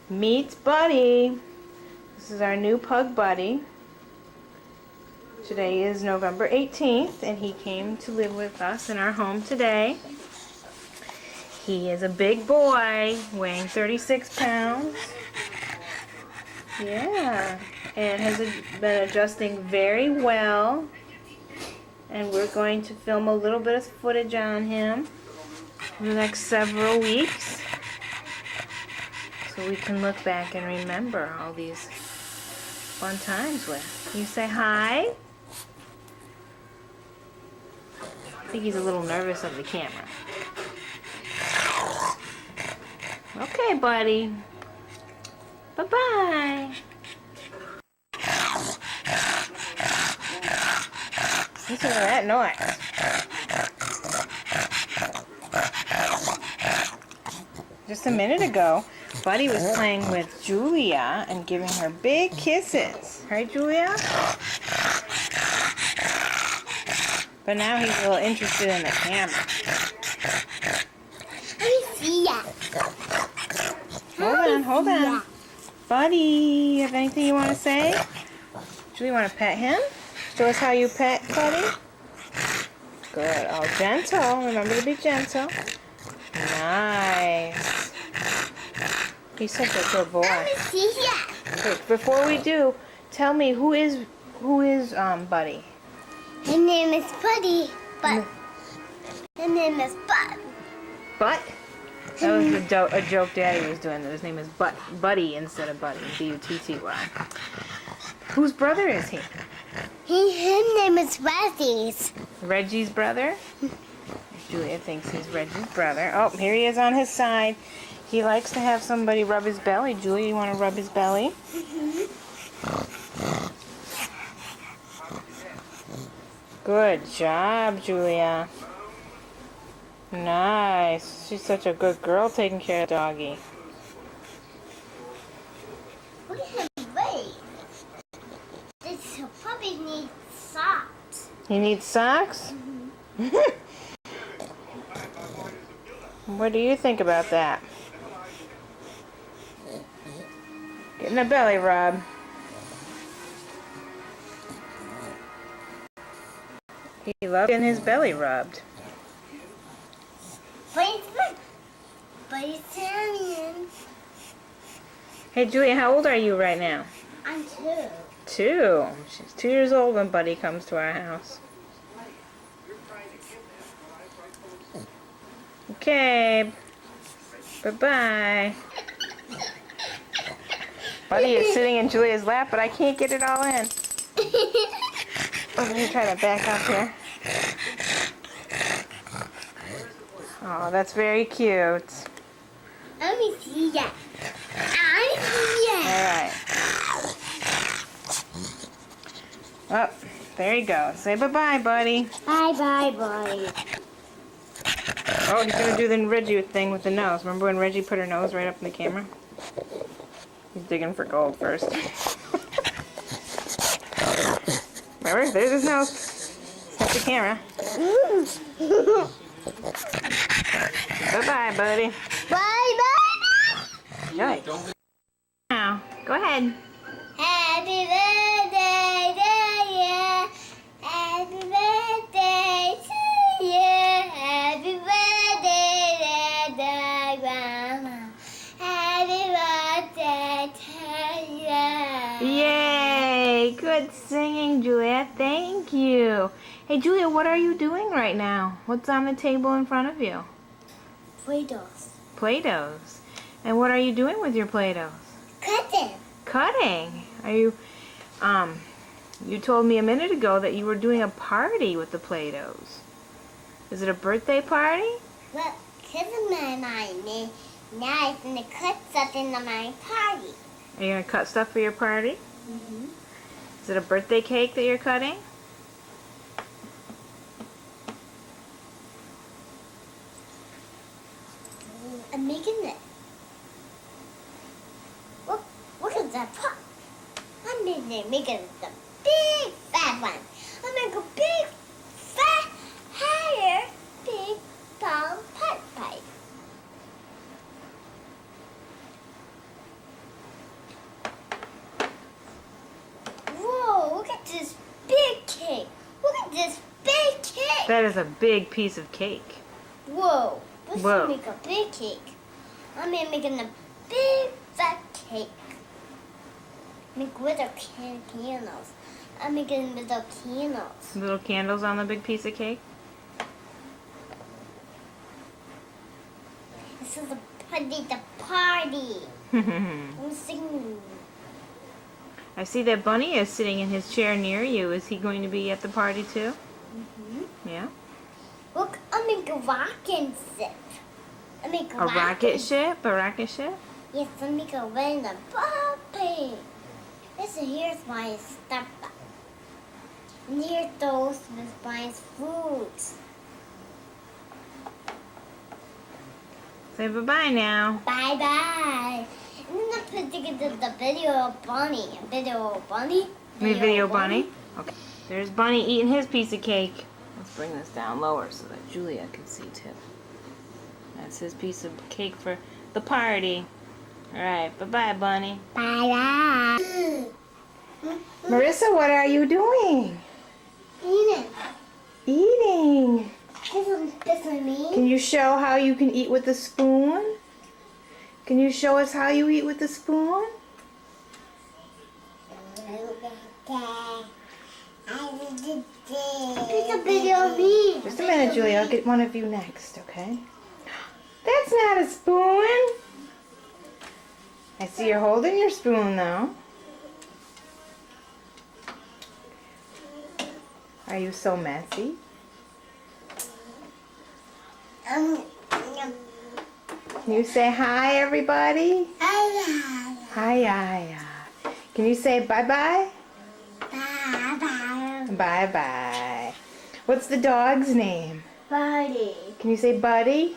Meet Buddy. This is our new pug Buddy. Today is November 18th, and he came to live with us in our home today. He is a big boy, weighing 36 pounds. Yeah, and has been adjusting very well. And we're going to film a little bit of footage on him in the next several weeks, so we can look back and remember all these fun times with. Can you say hi? I think he's a little nervous of the camera. Okay, buddy. Bye-bye. Listen to that noise. Just a minute ago, Buddy was playing with Julia and giving her big kisses. Right, Julia? But now he's a little interested in the camera. Let me see ya. Hold on. Buddy, you have anything you want to say? Julia, want to pet him? Show us how you pet Buddy. Good. Oh, gentle. Remember to be gentle. Nice. He's such a good boy. Let me see ya. Wait, before we do, tell me who is Buddy? His name is Buddy, but his name is Bud. Butt? That was a joke Daddy was doing. That his name is Buddy instead of Buddy. B-U-T-T-Y. Whose brother is he? His name is Reggie's. Reggie's brother? Julia thinks he's Reggie's brother. Oh, here he is on his side. He likes to have somebody rub his belly. Julia, you want to rub his belly? Good job, Julia. Nice. She's such a good girl taking care of doggy. Look at him wait. This puppy needs socks. He needs socks? What do you think about that? Getting a belly rub. He loves getting his belly rubbed. But he's Italian. Hey, Julia, how old are you right now? I'm 2. 2. She's 2 years old when Buddy comes to our house. Okay. Bye-bye. Buddy is sitting in Julia's lap, but I can't get it all in. Let me try to back up here. Oh, that's very cute. Let me see ya. Alright. Oh, there you go. Say bye-bye, buddy. Bye-bye, buddy. Oh, he's going to do the Reggie thing with the nose. Remember when Reggie put her nose right up in the camera? He's digging for gold first. Remember? There's his nose. Snap the camera. Bye-bye, buddy. Bye-bye. Right. Now, go ahead. Happy birthday to you. Happy birthday to you. Happy birthday, dear Grandma. Happy birthday to you. Yay! Good singing, Julia. Thank you. Hey, Julia, what are you doing right now? What's on the table in front of you? Play-Dohs. Play-Dohs. And what are you doing with your Play-Dohs? Cutting. Cutting. Are you, you told me a minute ago that you were doing a party with the Play-Dohs. Is it a birthday party? Well, because of my name, now I'm going to cut something on my party. Are you going to cut stuff for your party? Mm-hmm. Is it a birthday cake that you're cutting? I'm making it. Look at that pot. I'm making the big fat one. I'm making a big fat higher big bomb pot pipe. That is a big piece of cake. Whoa. Let's Whoa. make a big cake. I'm making a big fat cake. Make little candles. I'm making little candles. Little candles on the big piece of cake. This is the party. I'm singing. I see that Bunny is sitting in his chair near you. Is he going to be at the party too? Yeah. Look, I make a rocket ship. I make A rocket ship? A rocket ship? Yes, I make a random puppy. Here's my stuff. And here's those with my foods. Say bye-bye now. Bye bye. And then I put together the video of Bunny. Video Bunny. Video Bunny. Okay. There's Bunny eating his piece of cake. Let's bring this down lower so that Julia can see too. That's his piece of cake for the party. Alright, bye-bye, Bunny. Bye bye. Marissa, what are you doing? Eat Eating. This is me. Can you show how you can eat with a spoon? Can you show us how you eat with a spoon? It's a video of me. Just a minute, Julia. I'll get one of you next, okay? That's not a spoon. I see you're holding your spoon, though. Are you so messy? Can you say hi, everybody? Hi. Can you say bye-bye? Bye-bye. What's the dog's name? Buddy. Can you say Buddy?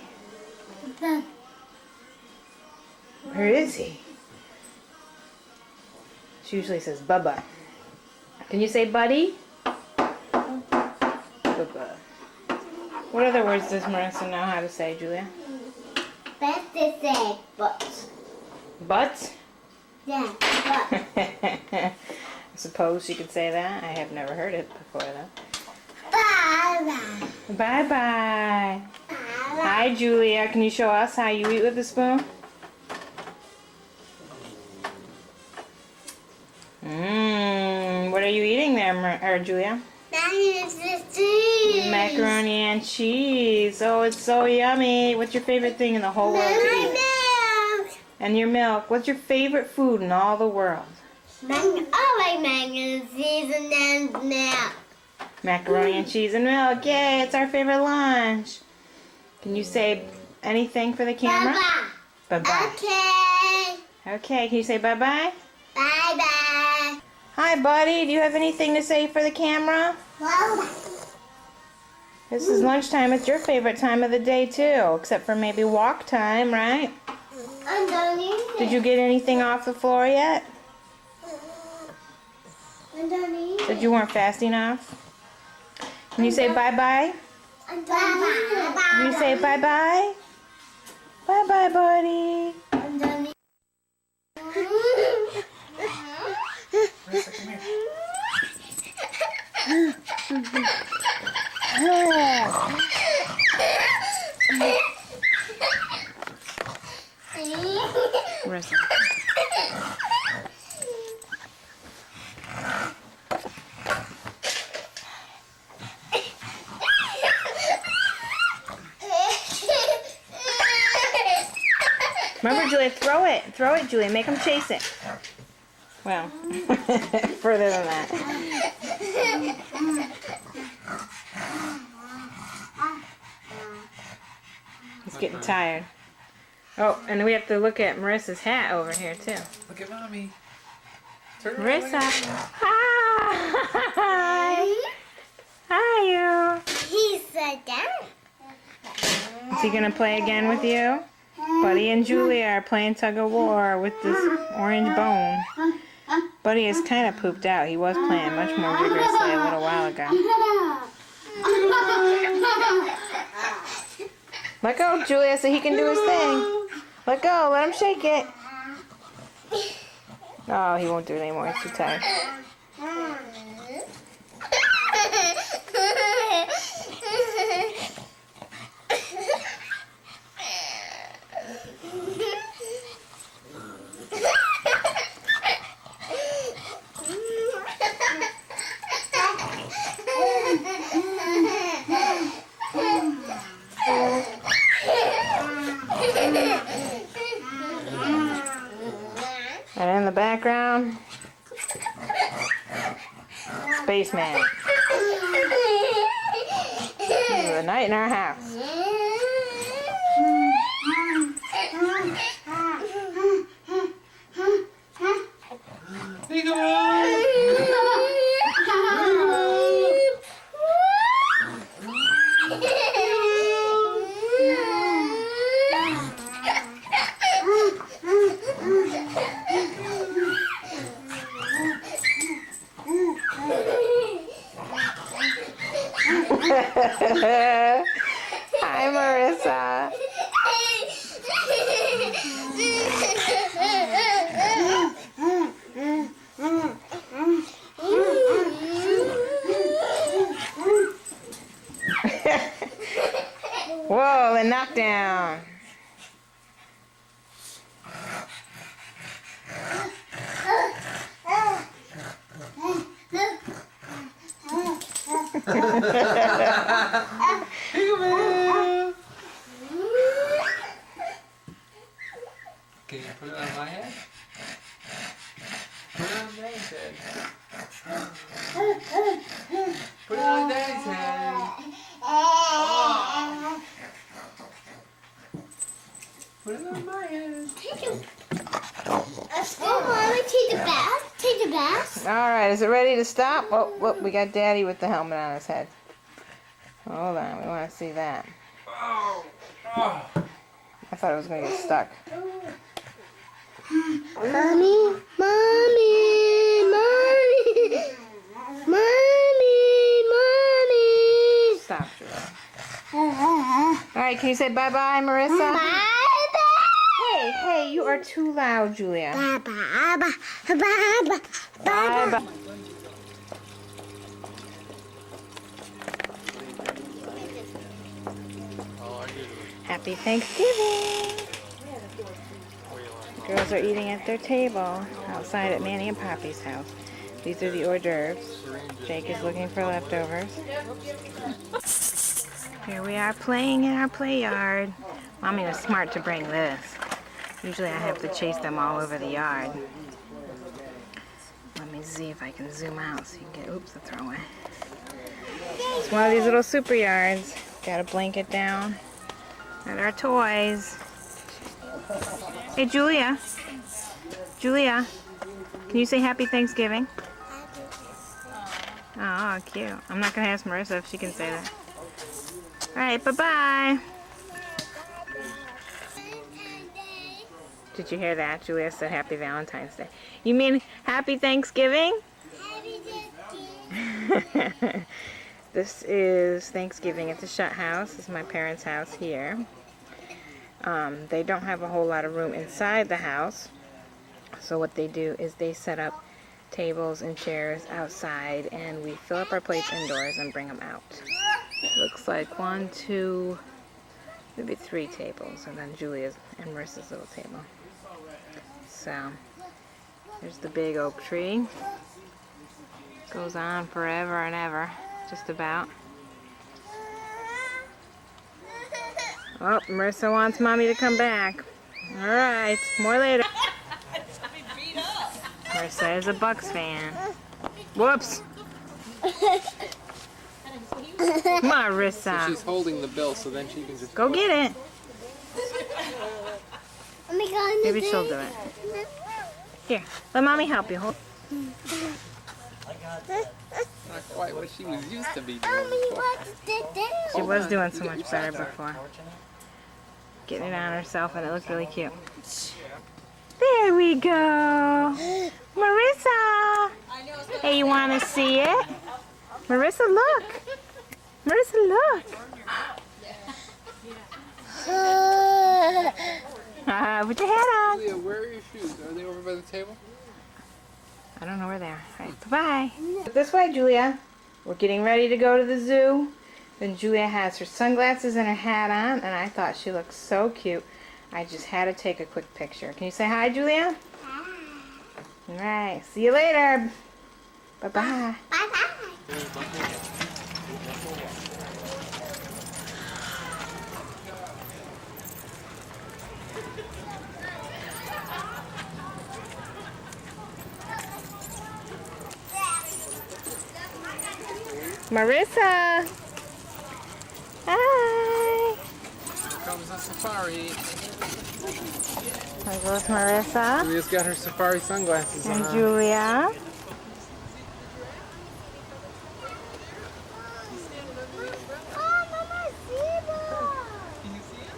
Where is he? She usually says Bubba. Can you say Buddy? Bubba. What other words does Marissa know how to say, Julia? Best to say but. Butt? Yeah, but. I suppose she could say that. I have never heard it before, though. Bye-bye. Bye-bye. Hi, Julia. Can you show us how you eat with a spoon? What are you eating there, Julia? Macaroni and cheese. Oh, it's so yummy. What's your favorite thing in the whole world to eat? Milk. And your milk. What's your favorite food in all the world? I like macaroni and cheese and milk. Macaroni and cheese and milk. Yay, it's our favorite lunch. Can you say anything for the camera? Bye-bye. Bye-bye. Okay. Okay, can you say bye-bye? Bye-bye. Hi, buddy. Do you have anything to say for the camera? Bye-bye. This is lunchtime. It's your favorite time of the day, too. Except for maybe walk time, right? I'm done eating. Did you get anything off the floor yet? I'm done eating. That you weren't fast enough? Can you say bye-bye? I'm done eating. Can you say bye-bye? Bye-bye, buddy. I'm done eating. Marissa, come here. Marissa. Remember, Julia, throw it. Throw it, Julia. Make them chase it. Well, further than that. He's getting tired. Oh, and we have to look at Marissa's hat over here, too. Look at mommy. Turn around, Marissa. look at mommy. Hi. Hi, you. He said that. Is he going to play again with you? Buddy and Julia are playing tug of war with this orange bone. Buddy is kind of pooped out. He was playing much more vigorously a little while ago. Let go, Julia, so he can do his thing. Let go. Let him shake it. Oh, he won't do it anymore. He's too tired. And in the background, Spaceman. This is a night in our house. Hi, Marissa. Whoa, the knockdown. Can you put it on my head? Put it on Daddy's head. Put it on Daddy's head. Oh. Put it on my head. Oh, Mommy, take the bath. Take the bath. All right, is it ready to stop? Oh, look, we got Daddy with the helmet on his head. Hold on, we want to see that. Oh. Oh. I thought it was going to get stuck. Mommy, Mommy, Mommy, Mommy, Mommy. Stop, Julia. All right, can you say bye-bye, Marissa? Bye. Hey, hey, you are too loud, Julia. Bye. Bye-bye. Happy Thanksgiving. Girls are eating at their table outside at Manny and Poppy's house. These are the hors d'oeuvres. Jake is looking for leftovers. Here we are playing in our play yard. Mommy was smart to bring this. Usually I have to chase them all over the yard. Let me see if I can zoom out so you can get, oops, a throwaway. It's one of these little super yards. Got a blanket down. And our toys. Hey, Julia. Julia, can you say Happy Thanksgiving? Oh, cute. I'm not going to ask Marissa if she can say that. All right, bye-bye. Did you hear that? Julia said Happy Valentine's Day. You mean Happy Thanksgiving? This is Thanksgiving at the Shutt House. This is my parents' house here. They don't have a whole lot of room inside the house. So what they do is they set up tables and chairs outside and we fill up our plates indoors and bring them out. Looks like 1, 2, maybe 3 tables, and then Julia's and Marissa's little table. So there's the big oak tree. Goes on forever and ever, just about. Oh, Marissa wants Mommy to come back. All right, more later. Marissa is a Bucks fan. Whoops. Marissa. So she's holding the bill, so then she can just Go get it. Oh Maybe she'll do it. Here, let Mommy help you. Hold. Not quite what she was used to be doing. Mommy, before. what's the She was doing so much better before. Getting it on herself, and it looked really cute. There we go. Marissa. Hey, you want to see it? Marissa, look. Marissa, look. Put your hat on. Julia, where are your shoes? Are they over by the table? I don't know where they are. All right, bye-bye. This way, Julia. We're getting ready to go to the zoo. Then Julia has her sunglasses and her hat on, and I thought she looked so cute. I just had to take a quick picture. Can you say hi, Julia? Hi. All right. See you later. Bye-bye. Bye-bye. Marissa. Hi. Here comes a safari. There goes Marissa. Julia's got her safari sunglasses And on. Julia. Oh, Mama, zebra. Can you see him?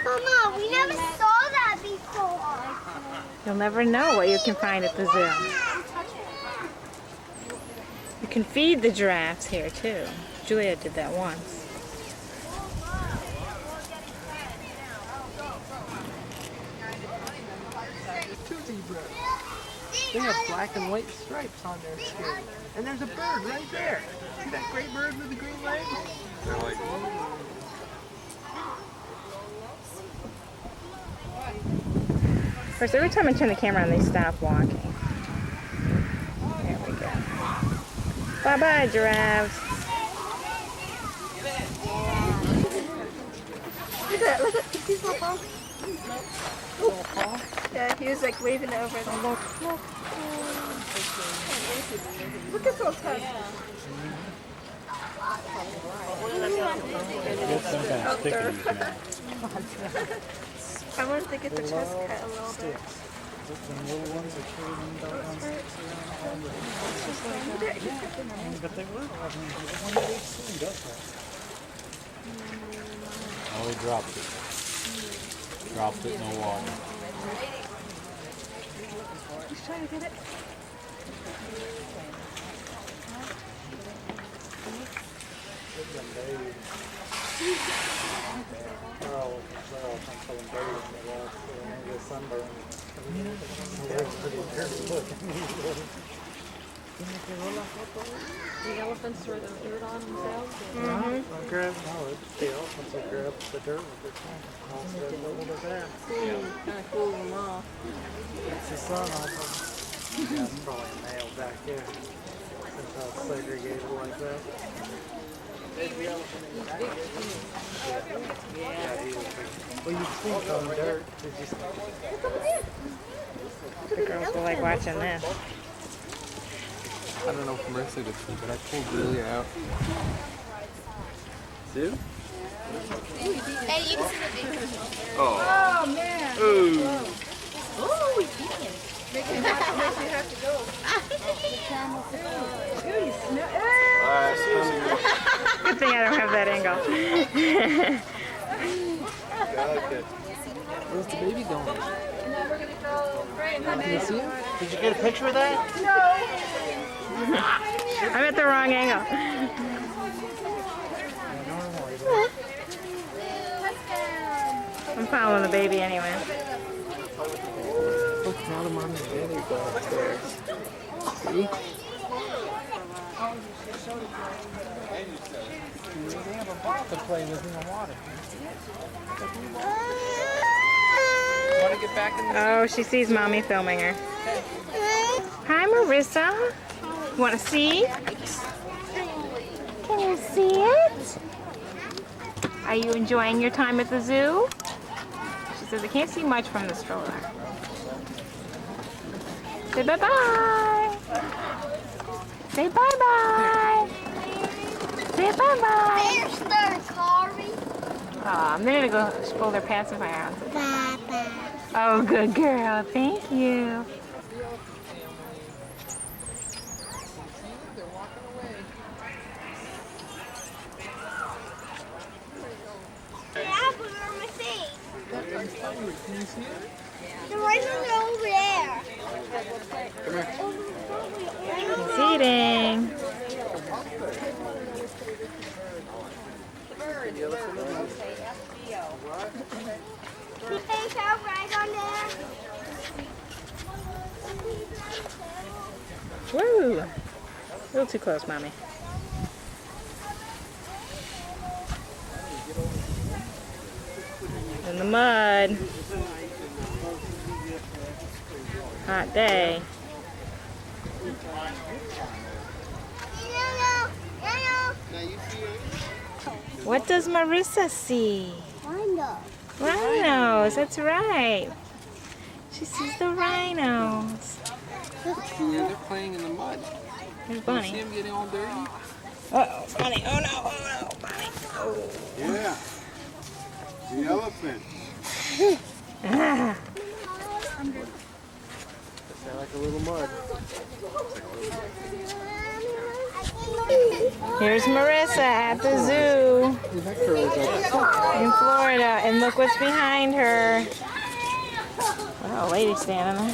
Mama, we never saw that before. You'll never know what you can find at the zoo. You can feed the giraffes here too. Julia did that once. There's two zebras. They have black and white stripes on their skin. And there's a bird right there. See that great bird with the green legs? They're like, Of course, every time I turn the camera on, they stop walking. There we go. Bye-bye, giraffes. Look at his little paw. Yeah, he was like waving it over them. Look at his little tusk. Out there. I wanted to get the chest cut a little bit. But they will. I mean, the one that we've seen does that. Oh, he dropped it. Dropped it in the water. He's trying to get it. They're all from bathing. They get sunburned. That's pretty dirty looking. The elephants throw the dirt on themselves. I'll grab, no, it's the elephants will grab the dirt with their tongue. Toss it over the back. Kind of cools them off. It's the sun off of them. That's probably a male back there. That's how it's segregated like that. There's the elephant in the back. Yeah, he was big. Well, you think on dirt, it's just The girls will like watching this. I don't know if Marissa did see, but I pulled Julia out. Sue? Hey, you can see the big. Oh. Oh, man. Ooh. Oh, we can. Make you have to go. Good thing I don't have that angle. Where's the baby going? Can you see him? Did you get a picture of that? I'm at the wrong angle. I'm following the baby anyway. Look, now the mommy and daddy go upstairs. See? They have a ball to play with in the water. Want to get back in the Oh, she sees mommy filming her. Hi, Marissa. You want to see? Can you see it? Are you enjoying your time at the zoo? She says I can't see much from the stroller. Say bye-bye. Say bye-bye. Say bye-bye. There's the Kari. Aw, I'm gonna go pull their pacifier on. Bye-bye. Oh, good girl. Thank you. They're walking away. The apple on my face. Can you see it? The right one over there. Come here. He's eating. Hey, shall right on there? Woo! A little too close, mommy. In the mud. Hot day. What does Marissa see? Rhino. Rhinos, that's right. She sees the rhinos. Julia, they're playing in the mud. There's See Bunny. them getting all dirty? Uh-oh, Bunny. Oh no, Bunny. Oh. Yeah. The elephant. Ah. They're like a little mud. Here's Marissa at the zoo in Florida, and look what's behind her. Oh, lady standing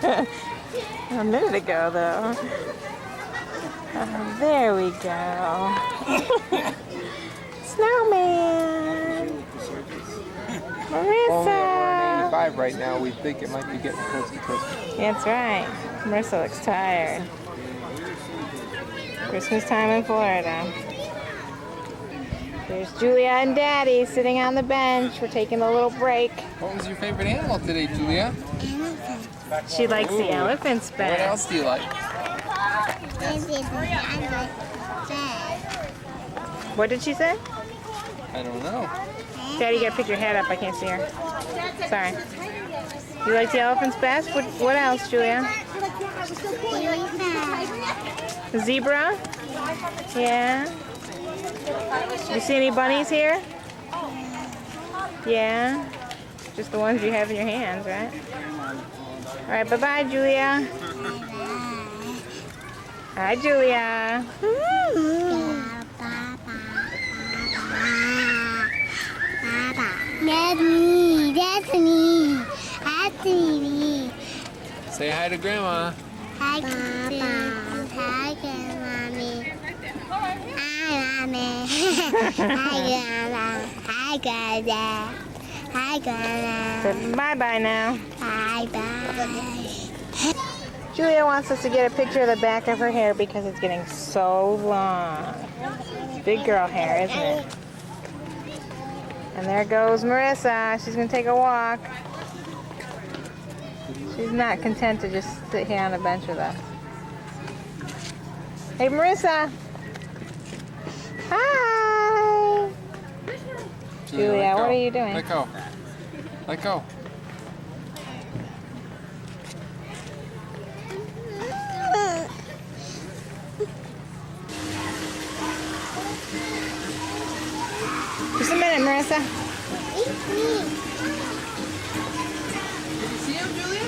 there. A minute ago, though. There we go. Snowman. Marissa. 85 right now. We think it might be getting close to Christmas. That's right. Marissa looks tired. Christmas time in Florida. There's Julia and Daddy sitting on the bench. We're taking a little break. What was your favorite animal today, Julia? She likes the Ooh. elephants What best. else do you like? What did she say? I don't know. Daddy, you gotta pick your head up. I can't see her. Sorry. You like the elephants best? What else, Julia? The zebra? Yeah. You see any bunnies here? Yeah. Just the ones you have in your hands, right? All right, bye-bye, Julia. Hi, Julia. That's me. That's me. That's me. Say hi to Grandma. Hi, Papa. Hi, Mommy. Hi, Mommy. Hi, Grandma. Hi, Grandma. Hi, Grandma. Say bye-bye now. Bye-bye. Julia wants us to get a picture of the back of her hair because it's getting so long. Big girl hair, isn't it? And there goes Marissa. She's going to take a walk. She's not content to just sit here on a bench with us. Hey, Marissa. Hi. Julia, let what go. are you doing? Let go. Let go. Just a minute, Marissa. It's me. Did you see him, Julia?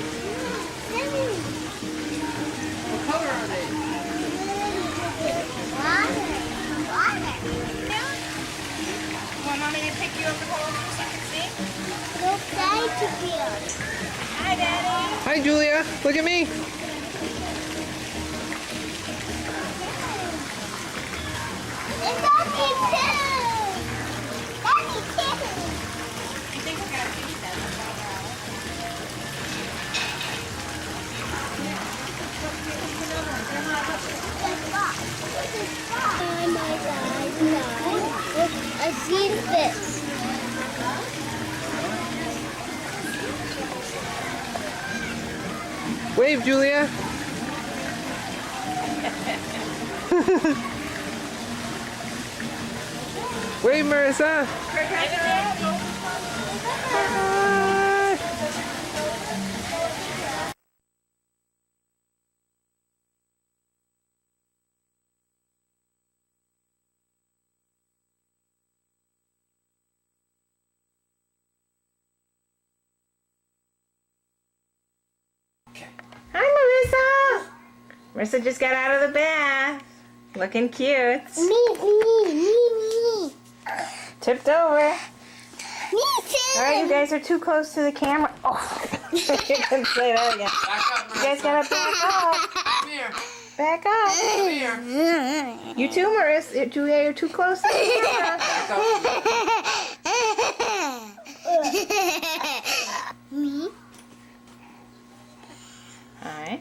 What color are they? Water. Want Mommy to pick you up the pole so I can see? Go play to build. Hi, Daddy. Hi, Julia. Look at me. And Daddy too. Daddy too. You think we're going to feed them? Oh my God! I see this. Wave, Julia. Wave, Marissa. Hi, Marissa. Marissa just got out of the bath. Looking cute. Me. Tipped over. Me too. All right, you guys are too close to the camera. Oh, you can say that again. You guys gotta back up. Come here. Back up. Come here. You too, Marissa. Julia, you're too close to the camera. Me. Hi.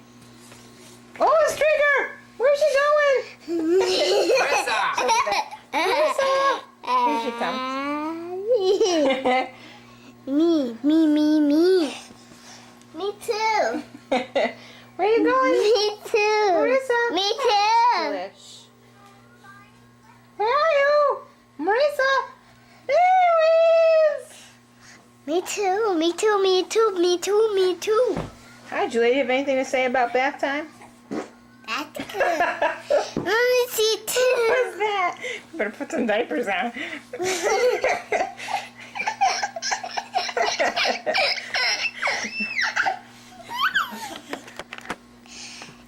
Oh, it's Trigger! Where's she going? Marissa. Here she comes. Me. Me too. Where are you going? Me too. Marissa. Me too. Where Me too, me too, me too, me too, me too. Hi, Julia. Do you have anything to say about bath time? That's good. Mommy, see too. What's that? Better put some diapers on.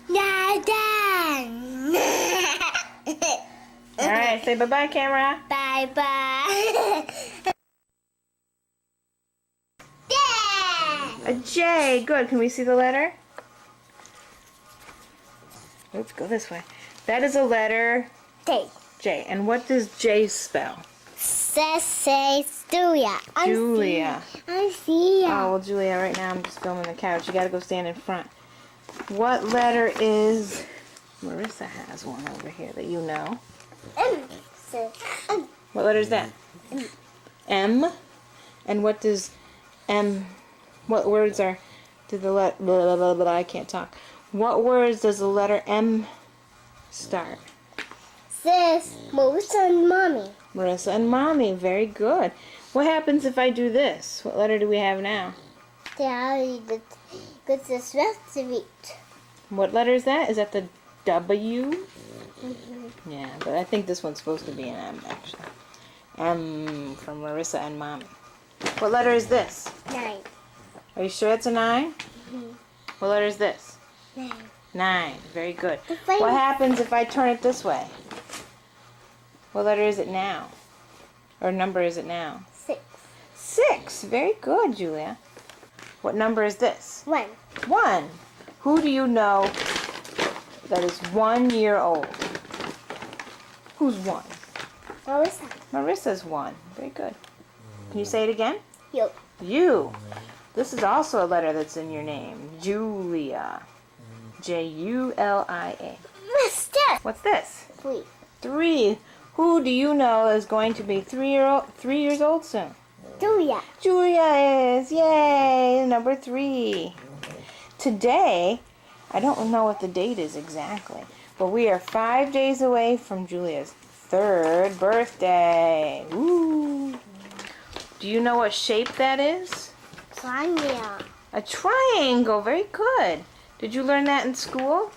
Now done. All right, say bye-bye, camera. Bye bye. Yeah. A J. Good. Can we see the letter? Oops, go this way. That is a letter Say, J. And what does J spell? say, Julia. Julia. I see Oh, ya. well, Julia, right now I'm just filming the couch. You gotta go stand in front. What letter is... Marissa has one over here that you know. What letter is that? M. And what does M... What words are... Do the let... Blah, blah, blah, blah, I can't talk. What words does the letter M start? Sis, Melissa and Mommy. Marissa and Mommy. Very good. What happens if I do this? What letter do we have now? Daddy, good to rest of it. What letter is that? Is that the W? Yeah, but I think this one's supposed to be an M, actually. M from Marissa and Mommy. What letter is this? 9. Are you sure it's a 9? What letter is this? 9. 9. Very good. If I- What happens if I turn it this way? What letter is it now? Or number is it now? 6. 6. Very good, Julia. What number is this? 1. 1. Who do you know that is 1 year old? Who's 1? Melissa. Marissa's 1. Very good. Can you say it again? You. You. This is also a letter that's in your name. Julia. Julia. Mister. What's this? 3. 3. Who do you know is going to be 3 years old soon? Julia. Julia is. Yay. Number 3. Today, I don't know what the date is exactly, but we are 5 days away from Julia's 3rd birthday. Ooh. Do you know what shape that is? Sonia. A triangle. Very good. Did you learn that in school?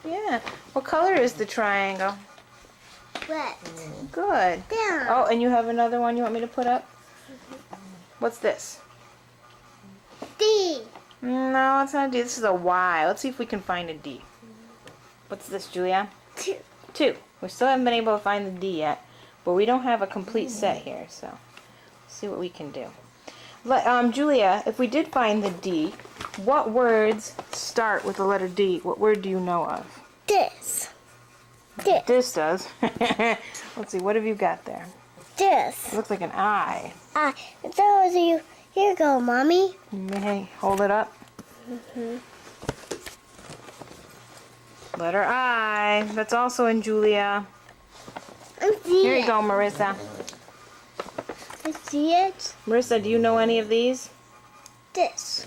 Yeah. What color is the triangle? Red. Good. Down. Oh, and you have another one you want me to put up? What's this? D. No, it's not a D. This is a Y. Let's see if we can find a D. What's this, Julia? 2. 2. We still haven't been able to find the D yet, but we don't have a complete set here, so let's see what we can do. Julia, if we did find the D, what words start with the letter D? What word do you know of? This. This does. Let's see, what have you got there? This. It looks like an I. Those you. Here you go, Mommy. Hey, hold it up. Letter I. That's also in Julia. I see Here it. you go, Marissa. I see it. Marissa, do you know any of these? This.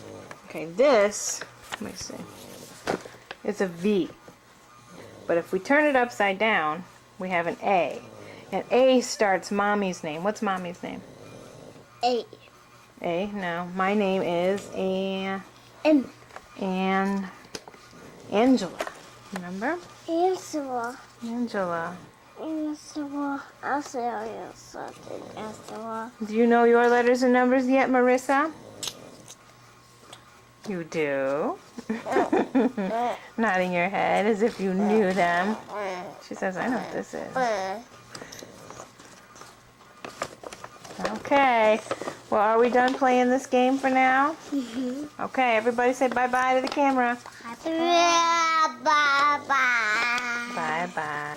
Okay, this, let me see, it's a V. But if we turn it upside down, we have an A. And A starts Mommy's name. What's Mommy's name? 8. A? No. My name is M. Angela. Remember? Angela. Angela. Angela. I'll say something. Angela. Do you know your letters and numbers yet, Marissa? You do? Nodding your head as if you knew them. She says, I know what this is. Okay. Well, are we done playing this game for now? Okay, everybody say bye-bye to the camera. Bye bye. Bye-bye.